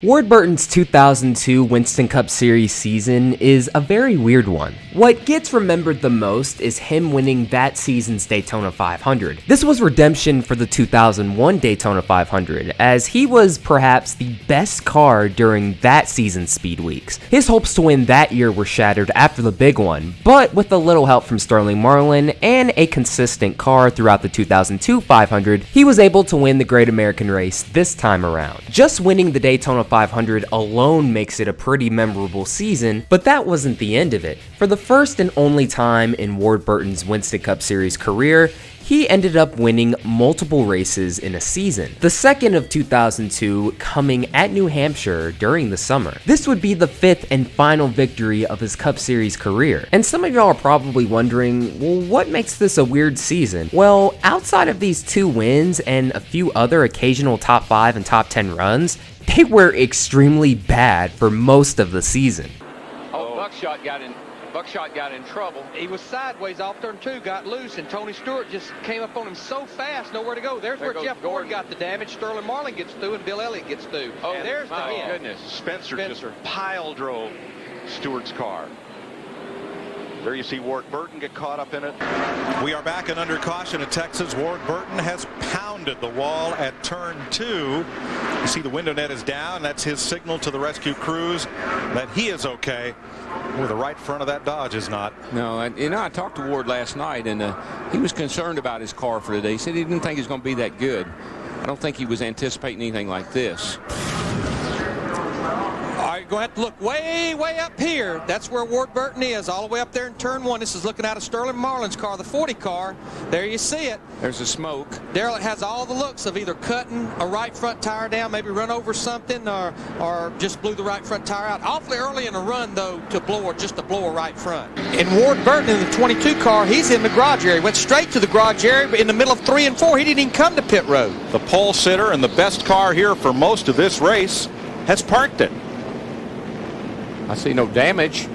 Ward Burton's 2002 Winston Cup Series season is a very weird one. What gets remembered the most is him winning that season's Daytona 500. This was redemption for the 2001 Daytona 500, as he was perhaps the best car during that season's speed weeks. His hopes to win that year were shattered after the big one, but with a little help from Sterling Marlin and a consistent car throughout the 2002 500, he was able to win the Great American Race this time around. Just winning the Daytona 500 alone makes it a pretty memorable season, but that wasn't the end of it. For the first and only time in Ward Burton's Winston Cup Series career, he ended up winning multiple races in a season. The second of 2002 coming at New Hampshire during the summer. This would be the fifth and final victory of his Cup Series career. And some of y'all are probably wondering, well, what makes this a weird season? Well, outside of these two wins and a few other occasional top 5 and top 10 runs, they were extremely bad for most of the season. Buckshot got in trouble. He was sideways off turn 2, got loose, and Tony Stewart just came up on him so fast, nowhere to go. There's where Jeff Gordon got the damage. Sterling Marlin gets through, and Bill Elliott gets through. Oh, and there's the hit. Goodness. Spencer just pile drove Stewart's car. There you see Ward Burton get caught up in it. We are back and under caution at Texas. Ward Burton has pounded the wall at turn 2. You see the window net is down. That's his signal to the rescue crews that he is okay. Well, the right front of that Dodge is not. No, I talked to Ward last night, and he was concerned about his car for today. He said he didn't think it was going to be that good. I don't think he was anticipating anything like this. Going to have to look way up here. That's where Ward Burton is, all the way up there in turn 1. This is looking out of Sterling Marlin's car, the 40 car. There you see it. There's the smoke. Darrell has all the looks of either cutting a right front tire down, maybe run over something, or just blew the right front tire out. Awfully early in the run, though, to blow a right front. And Ward Burton in the 22 car, he's in the garage area. Went straight to the garage area, but in the middle of 3 and 4, he didn't even come to pit road. The pole sitter and the best car here for most of this race has parked it. I see no damage.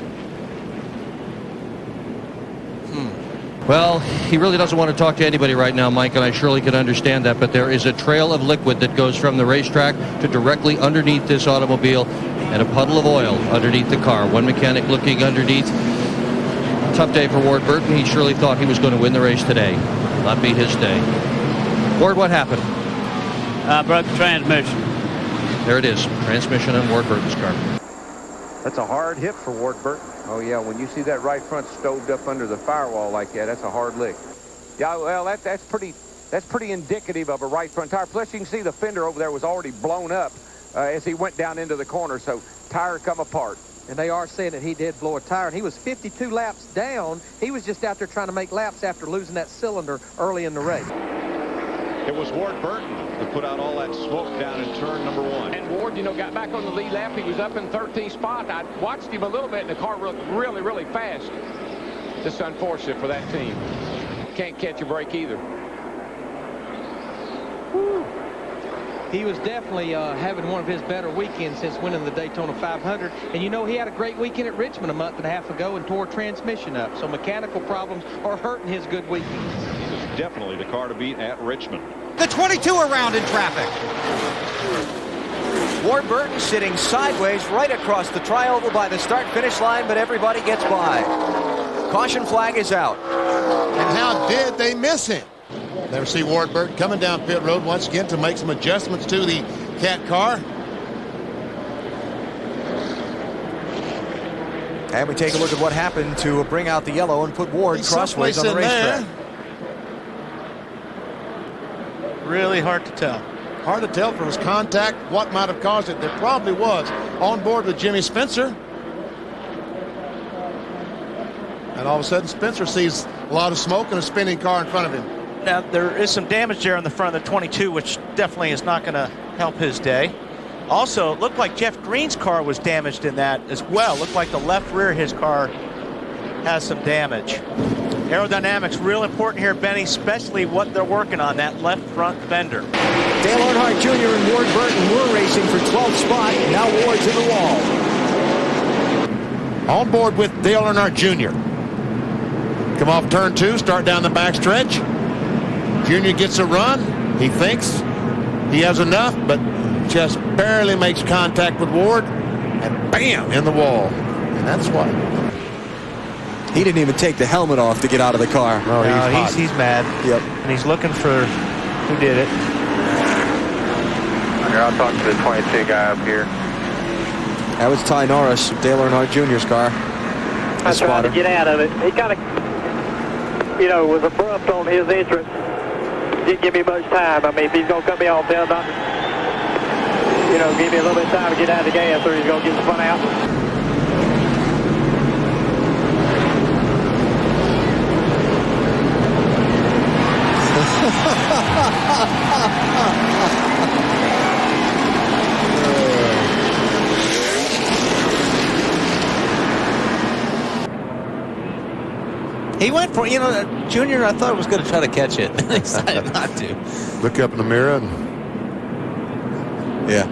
Well, he really doesn't want to talk to anybody right now, Mike, and I surely can understand that, but there is a trail of liquid that goes from the racetrack to directly underneath this automobile and a puddle of oil underneath the car. One mechanic looking underneath. Tough day for Ward Burton. He surely thought he was going to win the race today. Not be his day. Ward, what happened? I broke the transmission. There it is. Transmission on Ward Burton's car. That's a hard hit for Ward Burton. Oh, yeah, when you see that right front stoved up under the firewall like that, that's a hard lick. Yeah, well, that's pretty indicative of a right front tire. Plus, you can see the fender over there was already blown up as he went down into the corner, so tire come apart. And they are saying that he did blow a tire, and he was 52 laps down. He was just out there trying to make laps after losing that cylinder early in the race. It was Ward Burton who put out all that smoke down in turn number 1. And Ward, got back on the lead lap. He was up in 13th spot. I watched him a little bit, and the car looked really fast. Just unfortunate for that team. Can't catch a break either. Whew. He was definitely having one of his better weekends since winning the Daytona 500. And he had a great weekend at Richmond a month and a half ago and tore transmission up. So mechanical problems are hurting his good weekends. Definitely the car to beat at Richmond. The 22 around in traffic. Ward Burton sitting sideways right across the tri-oval by the start-finish line, but everybody gets by. Caution flag is out. And how did they miss him? There we see Ward Burton coming down pit road once again to make some adjustments to the Cat car. And we take a look at what happened to bring out the yellow and put Ward crossways on the racetrack. Really hard to tell. Hard to tell from his contact what might have caused it. There probably was on board with Jimmy Spencer. And all of a sudden Spencer sees a lot of smoke and a spinning car in front of him. Now, there is some damage there on the front of the 22, which definitely is not going to help his day. Also, it looked like Jeff Green's car was damaged in that as well. Looked like the left rear of his car has some damage. Aerodynamics real important here, Benny, especially what they're working on, that left front fender. Dale Earnhardt Jr. and Ward Burton were racing for 12th spot. Now Ward's in the wall. On board with Dale Earnhardt Jr. Come off turn 2, start down the backstretch. Jr. gets a run. He thinks he has enough, but just barely makes contact with Ward, and bam, in the wall. And that's why. He didn't even take the helmet off to get out of the car. Oh, no, he's mad. Yep. And he's looking for who did it. I'll talk to the 22 guy up here. That was Ty Norris, Dale Earnhardt Jr.'s car. I tried to get out of it. He kind of, was abrupt on his entrance. Didn't give me much time. I mean, if he's going to cut me off, they'll not, give me a little bit of time to get out of the gas, or he's going to get the front out. He went for, Junior, I thought was going to try to catch it. He decided not to. Look up in the mirror and... Yeah.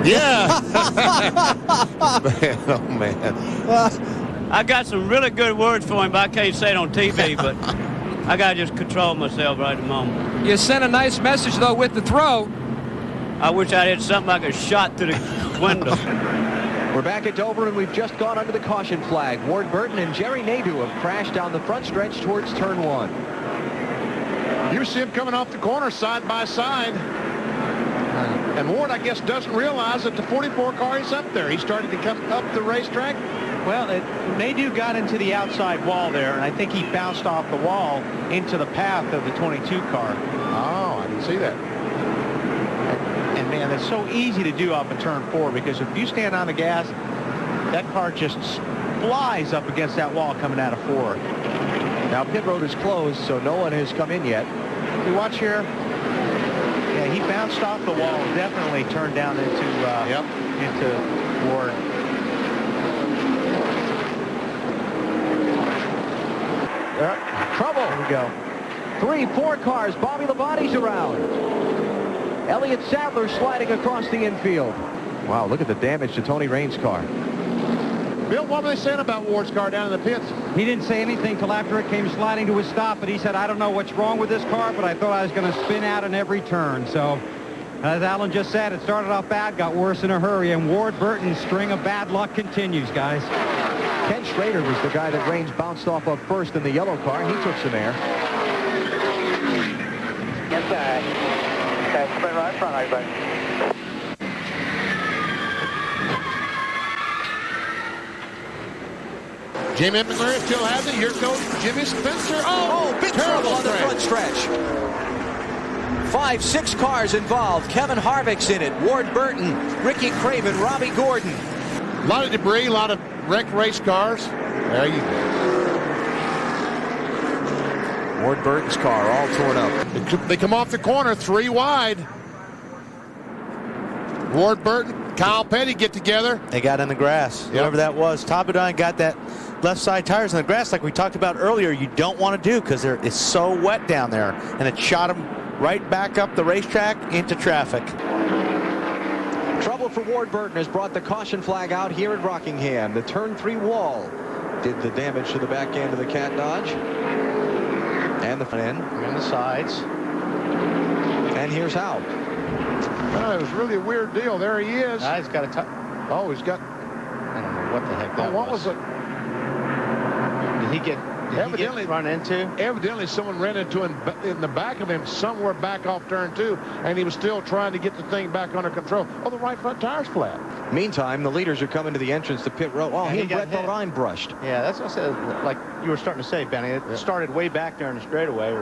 Yeah! Man, oh man. I got some really good words for him, but I can't say it on TV, but I got to just control myself right at the moment. You sent a nice message, though, with the throw. I wish I had something like a shot to the window. We're back at Dover, and we've just gone under the caution flag. Ward Burton and Jerry Nadeau have crashed down the front stretch towards turn 1. You see him coming off the corner side by side. And Ward, I guess, doesn't realize that the 44 car is up there. He started to come up the racetrack. Well, Nadeau got into the outside wall there, and I think he bounced off the wall into the path of the 22 car. Oh, I didn't see that. And man, it's so easy to do off of turn 4, because if you stand on the gas, that car just flies up against that wall coming out of 4. Now pit road is closed, so no one has come in yet. We watch here. Yeah, he bounced off the wall, definitely turned down into Ward. Trouble. There we go. 3-4 cars. Bobby Labonte's around. Elliott Sadler sliding across the infield. Wow, look at the damage to Tony Raines' car. Bill, what were they saying about Ward's car down in the pits? He didn't say anything till after it came sliding to a stop, but he said, I don't know what's wrong with this car, but I thought I was going to spin out in every turn. So, as Alan just said, it started off bad, got worse in a hurry, and Ward Burton's string of bad luck continues, guys. Ken Schrader was the guy that Raines bounced off of first in the yellow car. He took some air. Inside. Okay, spin right in front, everybody. Jimmy McMurray still has it. Here goes Jimmy Spencer. Oh, big trouble on the front stretch. 5-6 cars involved. Kevin Harvick's in it. Ward Burton, Ricky Craven, Robbie Gordon. A lot of debris, a lot of wrecked race cars. There you go. Ward Burton's car all torn up. They come off the corner 3 wide. Ward Burton, Kyle Petty get together. They got in the grass. Whoever that was. Top Bodine got that left side tires in the grass like we talked about earlier. You don't want to do because it's so wet down there. And it shot them right back up the racetrack into traffic. Trouble for Ward Burton has brought the caution flag out here at Rockingham. The turn 3 wall did the damage to the back end of the Cat Dodge. And the front end. And the sides. And here's how. Well, it was really a weird deal. There he is. He's got a oh, he's got... I don't know what the heck that what was it? Did he get run into? Evidently, someone ran into him in the back of him somewhere back off turn 2, and he was still trying to get the thing back under control. Oh, the right front tire's flat. Meantime, the leaders are coming to the entrance to pit road. Oh, he and Brett Bodine brushed. Yeah, that's what I said. Like you were starting to say, Benny. It started way back there in the straightaway.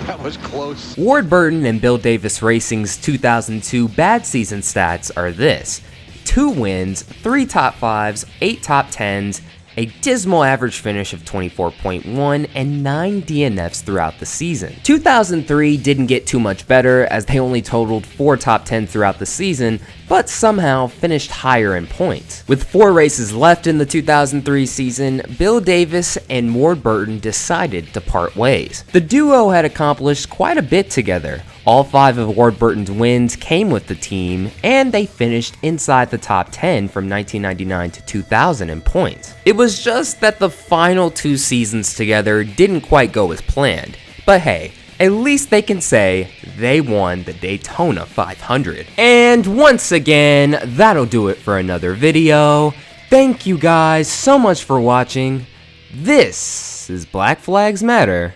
That was close. Ward Burton and Bill Davis Racing's 2002 bad season stats are this: 2 wins, 3 top 5s, 8 top 10s, a dismal average finish of 24.1, and 9 DNFs throughout the season. 2003 didn't get too much better as they only totaled 4 top 10 throughout the season, but somehow finished higher in points. With 4 races left in the 2003 season, Bill Davis and Ward Burton decided to part ways. The duo had accomplished quite a bit together. All 5 of Ward Burton's wins came with the team, and they finished inside the top 10 from 1999 to 2000 in points. It was just that the final 2 seasons together didn't quite go as planned. But hey, at least they can say they won the Daytona 500. And once again, that'll do it for another video. Thank you guys so much for watching. This is Black Flags Matter.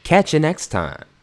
Catch you next time.